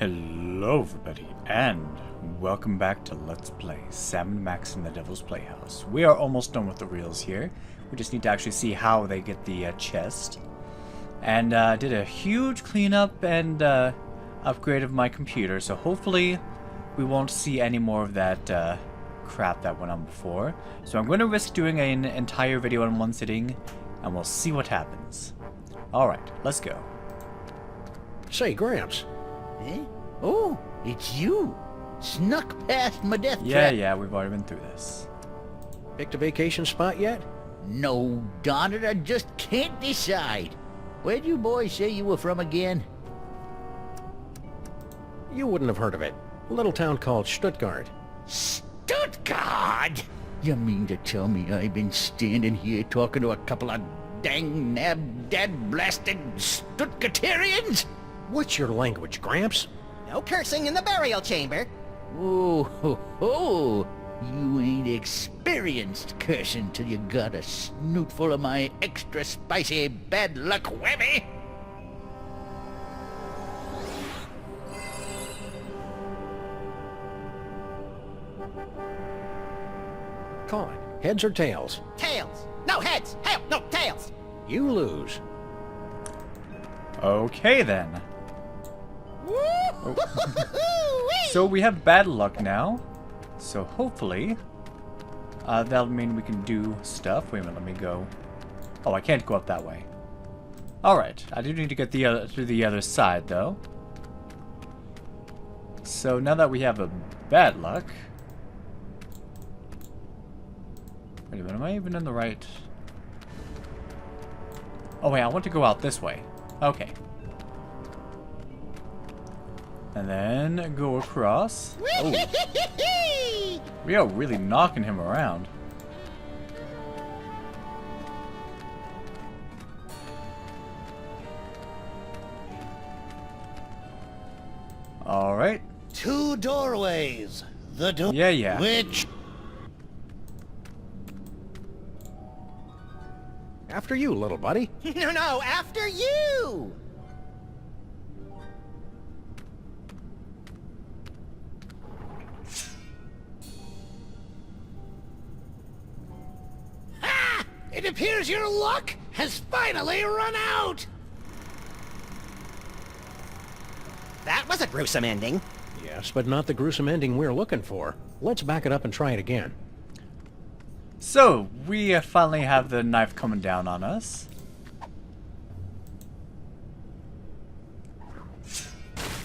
Hello everybody, and welcome back to Let's Play Sam and Max in the Devil's Playhouse. We are almost done with the reels here. We just need to actually see how they get the chest. And did a huge cleanup and upgrade of my computer, so hopefully we won't see any more of that crap that went on before. So I'm going to risk doing an entire video in one sitting, and we'll see what happens. Alright, let's go. Say, Gramps. Eh? Oh, it's you. Snuck past my death trap. Yeah, we've already been through this. Picked a vacation spot yet? No, darn it, I just can't decide. Where'd you boys say you were from again? You wouldn't have heard of it. A little town called Stuttgart. Stuttgart? You mean to tell me I've been standing here talking to a couple of dang nab-dad-blasted Stuttgarterians? What's your language, Gramps? No cursing in the burial chamber. Oh, ho, ho. You ain't experienced cursing till you got a snoot full of my extra spicy bad luck whammy. Call it. Heads or tails? Tails. No heads. Hell, no tails. You lose. Okay then. Oh. So we have bad luck now. So hopefully that'll mean we can do stuff. Wait a minute, let me go. Oh, I can't go up that way. Alright, I do need to get to the other side though. So now that we have a bad luck. Wait a minute, am I even in the right? Oh wait, I want to go out this way. Okay. And then go across. Oh. We are really knocking him around. Alright. Two doorways. The door. Yeah. Which? After you, little buddy. No, after you. Ha! It appears your luck has finally run out. That was a gruesome ending. Yes, but not the gruesome ending we're looking for. Let's back it up and try it again. So, we finally have the knife coming down on us.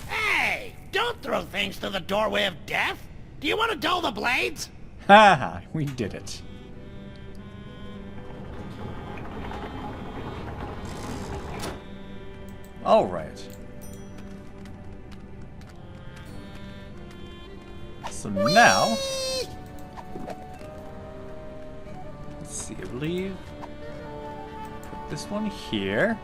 Hey! Don't throw things through the doorway of death. Do you want to dull the blades? Haha, we did it. Alright. So now, let's see, I believe, put this one here.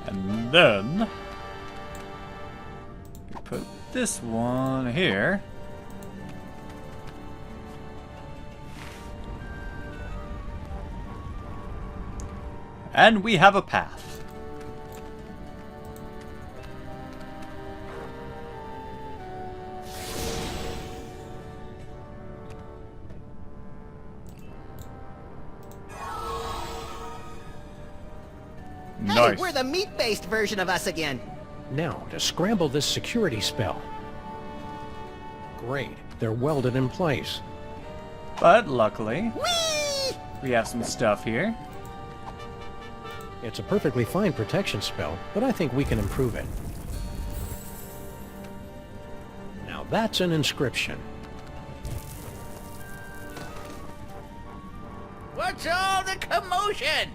And then, we put this one here. And we have a path. Hey, Nice. we're the meat-based version of us again. Now, to scramble this security spell. Great. They're welded in place. But luckily, Whee! we have some stuff here. It's a perfectly fine protection spell, but I think we can improve it. Now that's an inscription. What's all the commotion?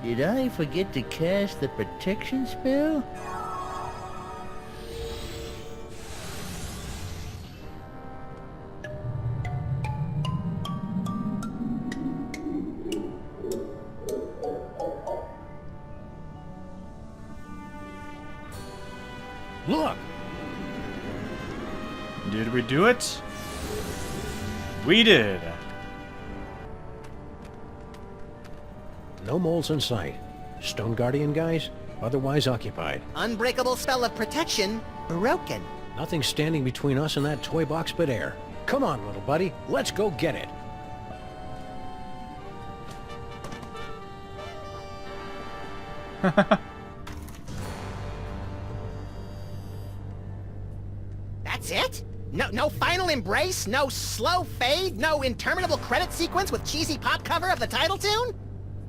Did I forget to cast the protection spell? Look! Did we do it? We did. No moles in sight. Stone Guardian guys, otherwise occupied. Unbreakable spell of protection, broken. Nothing standing between us and that toy box but air. Come on, little buddy, let's go get it. That's it? No final embrace? No slow fade? No interminable credit sequence with cheesy pop cover of the title tune?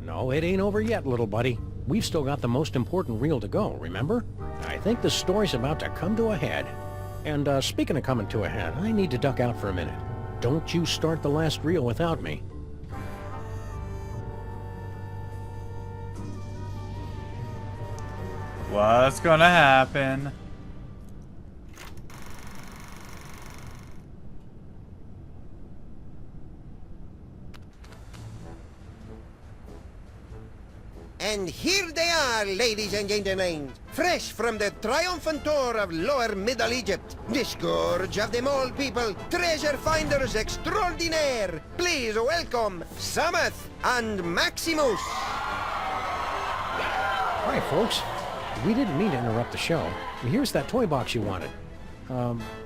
No, it ain't over yet, little buddy. We've still got the most important reel to go, remember? I think the story's about to come to a head. And speaking of coming to a head, I need to duck out for a minute. Don't you start the last reel without me. What's gonna happen? And here they are, ladies and gentlemen, fresh from the triumphant tour of Lower Middle Egypt, the scourge of the mole people, treasure finders extraordinaire. Please welcome Samuth and Maximus. Hi, folks. We didn't mean to interrupt the show. Here's that toy box you wanted.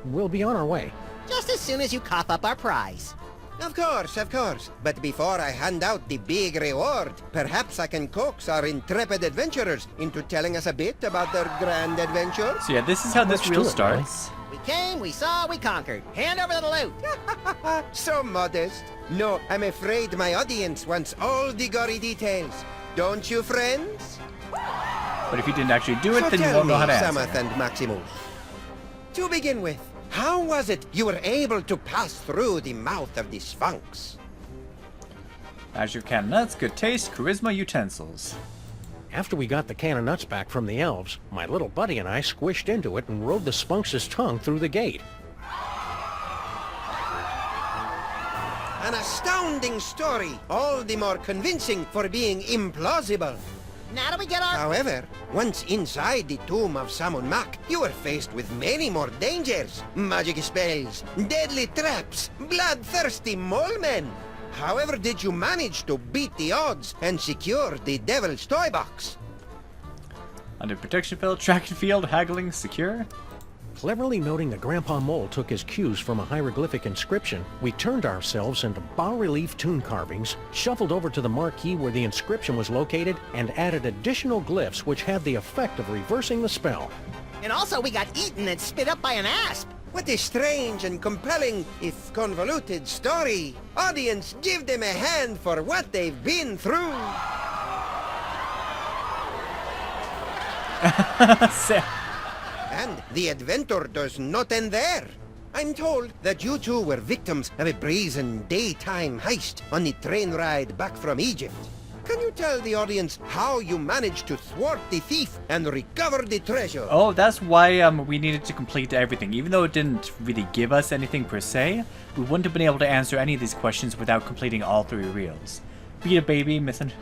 We'll be on our way. Just as soon as you cough up our prize. Of course, of course. But before I hand out the big reward, perhaps I can coax our intrepid adventurers into telling us a bit about their grand adventure. So yeah, this is how this Let's reel do it, starts. We came, we saw, we conquered. Hand over the loot. So modest. No, I'm afraid my audience wants all the gory details. Don't you, friends? But if you didn't actually do it, So then you tell won't know me, how to answer. Samuth and Maximus, to begin with, how was it you were able to pass through the mouth of the Sphinx? Azure can nuts, good taste, charisma, utensils. After we got the can of nuts back from the elves, my little buddy and I squished into it and rode the Sphinx's tongue through the gate. An astounding story, all the more convincing for being implausible. Now do we get our... However, once inside the tomb of Samun Mak, you were faced with many more dangers. Magic spells, deadly traps, bloodthirsty mole men. However did you manage to beat the odds and secure the Devil's Toy Box? Under protection field, track and field, haggling, secure. Cleverly noting that Grandpa Mole took his cues from a hieroglyphic inscription, we turned ourselves into bas-relief tomb carvings, shuffled over to the marquee where the inscription was located, and added additional glyphs which had the effect of reversing the spell. And also we got eaten and spit up by an asp. What a strange and compelling, if convoluted, story. Audience, give them a hand for what they've been through. And the adventure does not end there. I'm told that you two were victims of a brazen daytime heist on the train ride back from Egypt. Can you tell the audience how you managed to thwart the thief and recover the treasure? Oh, that's why we needed to complete everything. Even though it didn't really give us anything per se, we wouldn't have been able to answer any of these questions without completing all 3 reels. Beat a baby, missing...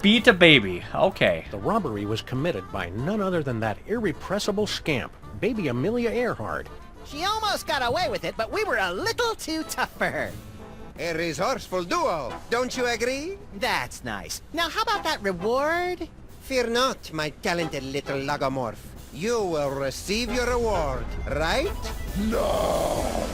Beat a baby. Okay. The robbery was committed by none other than that irrepressible scamp, baby Amelia Earhart. She almost got away with it, but we were a little too tough for her. A resourceful duo, don't you agree? That's nice. Now how about that reward? Fear not, my talented little logomorph. You will receive your reward, right? No!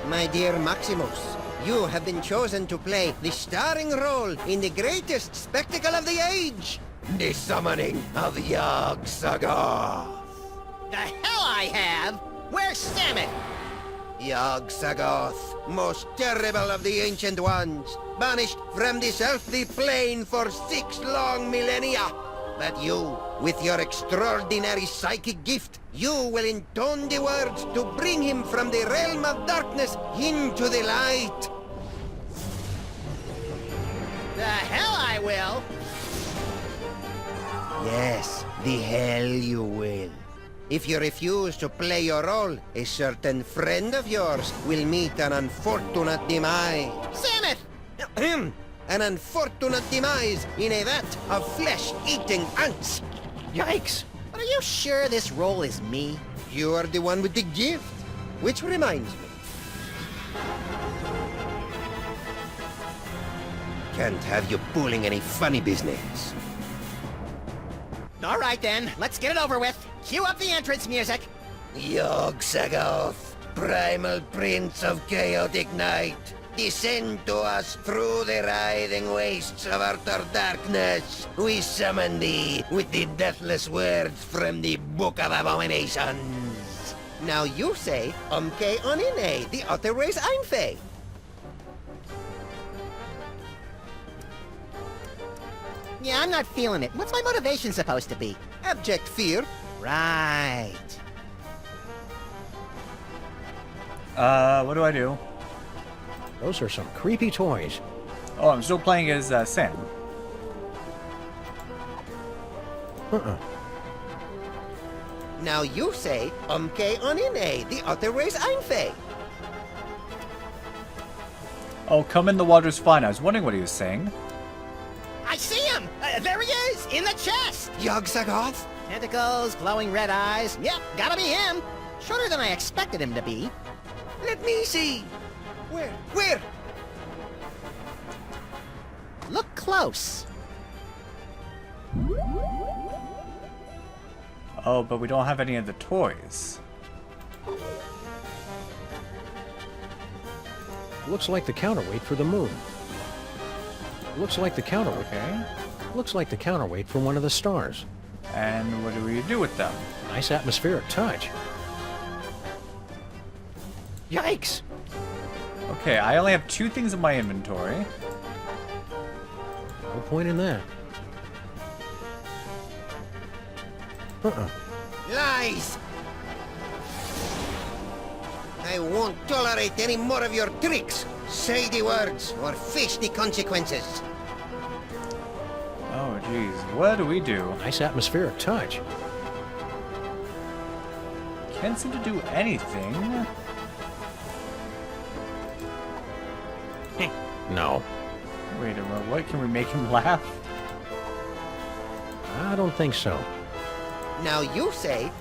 My dear Maximus, you have been chosen to play the starring role in the greatest spectacle of the age, the summoning of Yog-Sothoth. The hell I have! Where's Samuth? Yog-Sothoth, most terrible of the Ancient Ones, banished from this earthly plane for 6 long millennia. But you, with your extraordinary psychic gift, you will intone the words to bring him from the realm of darkness into the light. The hell I will! Yes, the hell you will. If you refuse to play your role, a certain friend of yours will meet an unfortunate demise. Samuth! An unfortunate demise in a vat of flesh-eating ants. Yikes! But are you sure this role is me? You are the one with the gift. Which reminds me. Can't have you pulling any funny business. All right then, let's get it over with. Cue up the entrance music. Yog-Sagoth, primal prince of chaotic night, descend to us through the writhing wastes of utter darkness. We summon thee with the deathless words from the Book of Abominations. Now you say, Umke Onine, the utter race Einfei. Yeah, I'm not feeling it. What's my motivation supposed to be? Abject fear. Right. What do I do? Those are some creepy toys. Oh, I'm still playing as Sam. Now you say, Umke Onine, the utter race Einfei. Oh, come in, the water's fine. I was wondering what he was saying. I see him! There he is, in the chest! Yog-Sagoth? Tentacles, glowing red eyes. Yep, gotta be him. Shorter than I expected him to be. Let me see. Where? Look close. Oh, but we don't have any of the toys. Looks like the counterweight for the moon. Looks like the counterweight. Okay. Looks like the counterweight for one of the stars. And what do we do with them? Nice atmospheric touch. Yikes! Okay, I only have 2 things in my inventory. No point in that. Lies! I won't tolerate any more of your tricks. Say the words, or face the consequences. Oh, jeez. What do we do? Nice atmospheric touch. Can't seem to do anything. No. Wait a minute. What? Can we make him laugh? I don't think so. Now you say,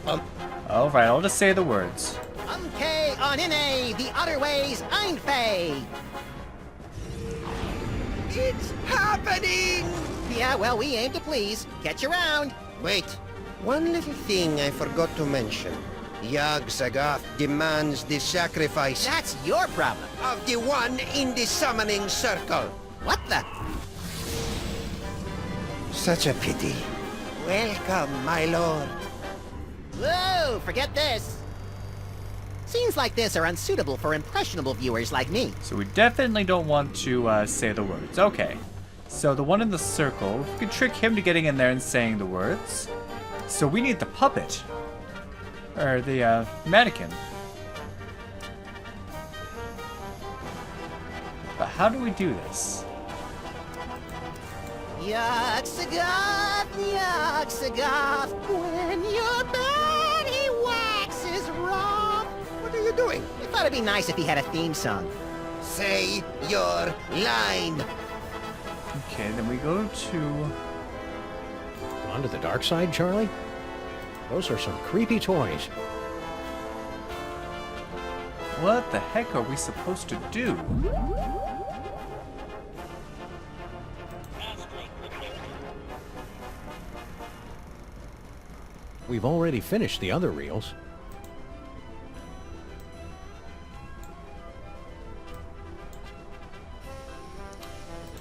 Alright, I'll just say the words. Umke Onine, the utter ways Einfei. it's happening! Yeah, well, we aim to please. Catch you around. Wait, one little thing I forgot to mention. Yog-Sagoth demands the sacrifice That's your problem. of the one in the summoning circle. What the? Such a pity. Welcome, my lord. Whoa, forget this. Scenes like this are unsuitable for impressionable viewers like me. So we definitely don't want to say the words. Okay. So the one in the circle, we could trick him to getting in there and saying the words. So we need the puppet. Or the mannequin. But how do we do this? Yog-Sagoth, Yog-Sagoth, when your body waxes raw. What are you doing? I thought it'd be nice if he had a theme song. Say your line. Okay, then we go to... Onto the dark side, Charlie? Those are some creepy toys. What the heck are we supposed to do? We've already finished the other reels.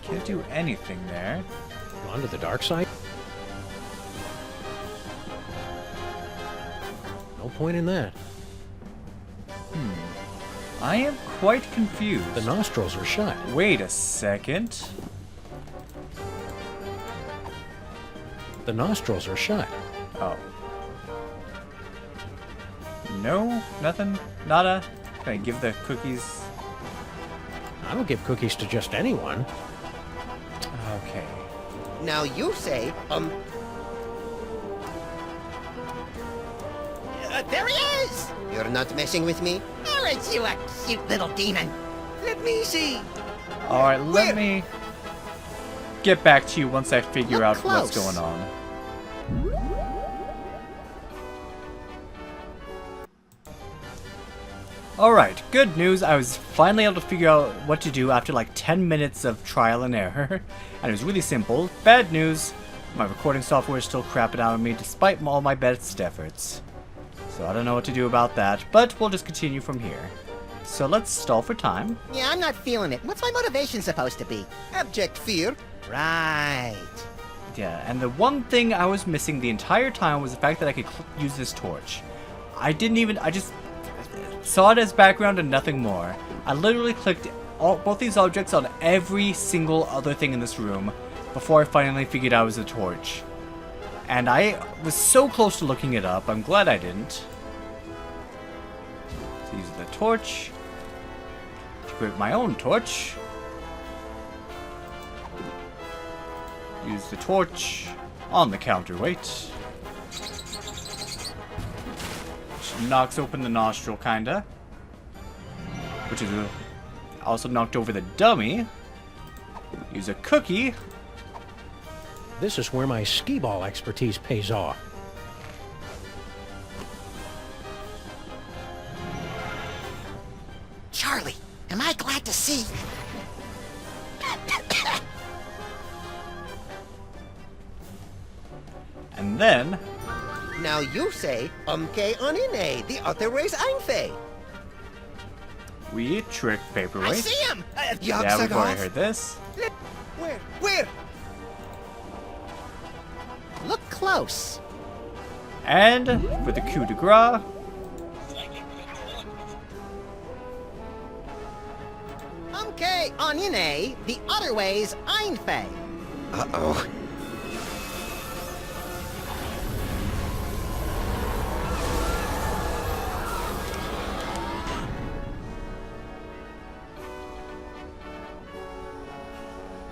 Can't do anything there. Onto the dark side? No point in that. I am quite confused. The nostrils are shut. Wait a second. The nostrils are shut. Oh. No? Nothing? Nada? Can I give the cookies? I don't give cookies to just anyone. Okay. Now you say, There he is! you're not messing with me? Aren't you a cute little demon? Let me see. Alright, let Where? me get back to you once I figure Look out what's close. going on. Alright, good news. I was finally able to figure out what to do after like 10 minutes of trial and error. And it was really simple. Bad news, my recording software is still crapping out on me despite all my best efforts. So I don't know what to do about that, but we'll just continue from here. So let's stall for time. Yeah, I'm not feeling it. What's my motivation supposed to be? Abject fear. Right. Yeah, and the one thing I was missing the entire time was the fact that I could use this torch. I just saw it as background and nothing more. I literally clicked both these objects on every single other thing in this room before I finally figured out it was a torch. And I was so close to looking it up, I'm glad I didn't. So use the torch to create my own torch. Use the torch on the counterweight. Which knocks open the nostril, kinda. Which is also knocked over the dummy. Use a cookie. This is where my skee-ball expertise pays off. Charlie, am I glad to see? And then Now you say, umke onine, the other way's einfei. we trick Paperweight. I see him! Yeah, we've already heard this. Where? Where? Look close. And for the coup de grace, Okay, onine, the other way's einfei. Uh-oh.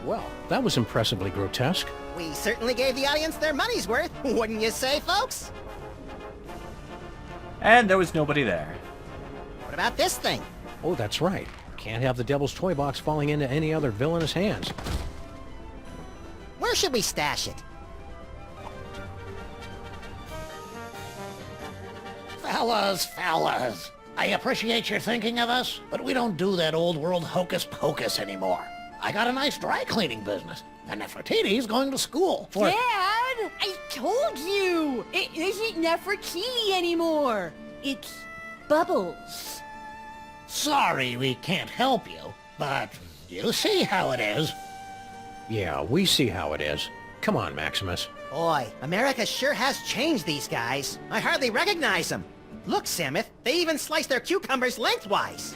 Well, that was impressively grotesque. We certainly gave the audience their money's worth, wouldn't you say, folks? and there was nobody there. What about this thing? Oh, that's right. Can't have the Devil's Toy Box falling into any other villainous hands. Where should we stash it? Fellas. I appreciate your thinking of us, but we don't do that old world hocus pocus anymore. I got a nice dry cleaning business, and Nefertiti's going to school for... Dad, I told you! It isn't Nefertiti anymore. It's Bubbles. Sorry we can't help you, but you see how it is. Yeah, we see how it is. Come on, Maximus. Boy, America sure has changed these guys. I hardly recognize them. Look, Samuth, they even slice their cucumbers lengthwise.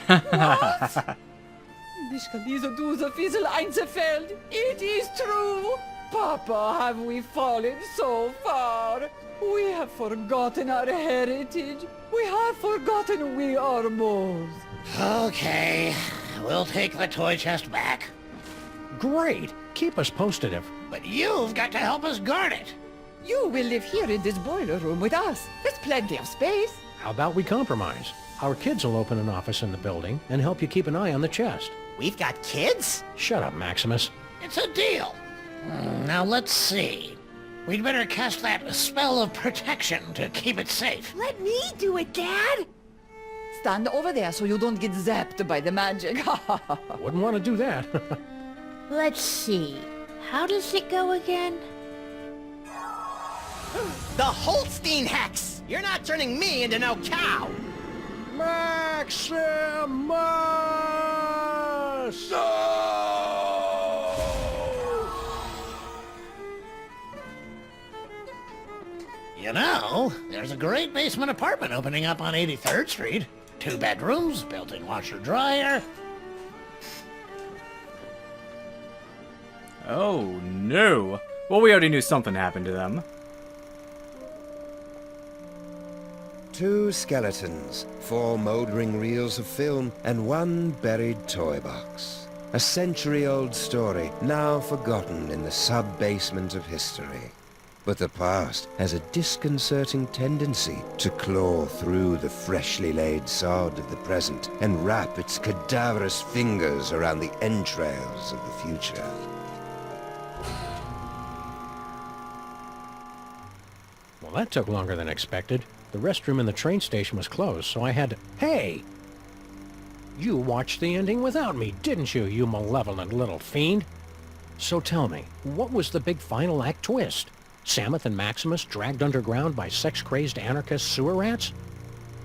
Mich kann diese Duse Fiesel einzerfällt. It is true. Papa, have we fallen so far? We have forgotten our heritage. We have forgotten we are moles. Okay, we'll take the toy chest back. Great. Keep us posted if... But you've got to help us guard it. You will live here in this boiler room with us. There's plenty of space. How about we compromise? Our kids will open an office in the building and help you keep an eye on the chest. We've got kids? Shut up, Maximus. It's a deal. Now let's see. We'd better cast that spell of protection to keep it safe. Let me do it, Dad. Stand over there so you don't get zapped by the magic. Wouldn't want to do that. Let's see. How does it go again? The Holstein hex! You're not turning me into no cow! Maximus! You know, there's a great basement apartment opening up on 83rd Street. 2 bedrooms, built-in washer-dryer. Oh no. Well, we already knew something happened to them. 2 skeletons, 4 mouldering reels of film, and 1 buried toy box. A century-old story, now forgotten in the sub-basement of history. But the past has a disconcerting tendency to claw through the freshly laid sod of the present and wrap its cadaverous fingers around the entrails of the future. Well, that took longer than expected. The restroom in the train station was closed, so I had to... Hey! You watched the ending without me, didn't you, you malevolent little fiend? So tell me, what was the big final act twist? Samuth and Maximus dragged underground by sex-crazed anarchist sewer rats?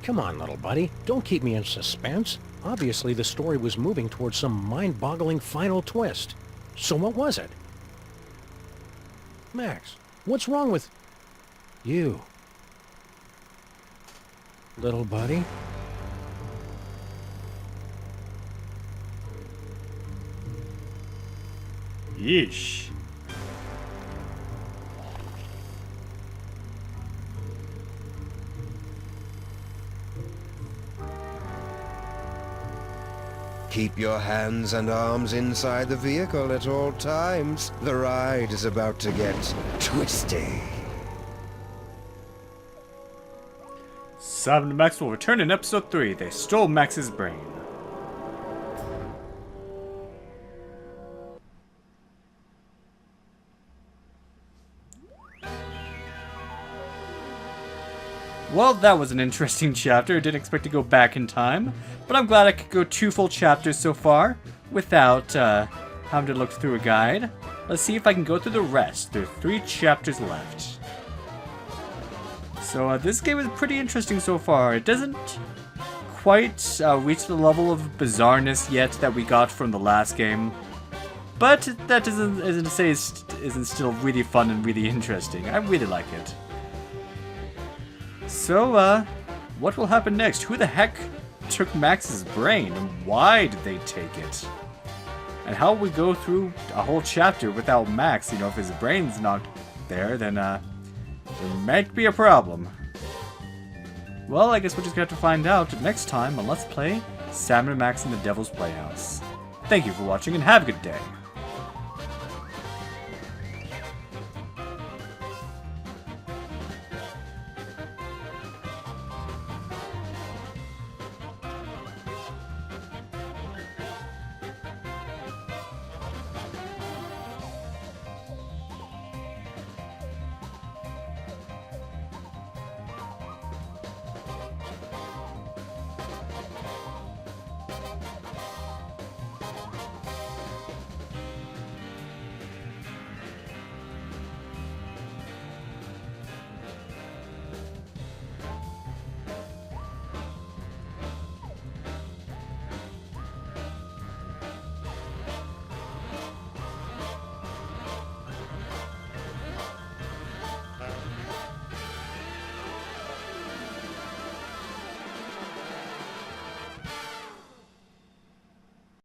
Come on, little buddy, don't keep me in suspense. Obviously, the story was moving towards some mind-boggling final twist. So what was it? Max, what's wrong with you? Little buddy? Yeesh. Keep your hands and arms inside the vehicle at all times. The ride is about to get twisty. Sam and Max will return in episode 3. They stole Max's brain. Well, that was an interesting chapter. I didn't expect to go back in time, but I'm glad I could go 2 full chapters so far without having to look through a guide. Let's see if I can go through the rest. There are 3 chapters left. So this game is pretty interesting so far. It doesn't quite reach the level of bizarreness yet that we got from the last game, but that isn't to say it isn't still really fun and really interesting. I really like it. So, what will happen next? Who the heck took Max's brain, and why did they take it? And how will we go through a whole chapter without Max? You know, if his brain's not there, then, there might be a problem. Well, I guess we're just gonna have to find out next time on Let's Play Sam and Max in the Devil's Playhouse. Thank you for watching, and have a good day.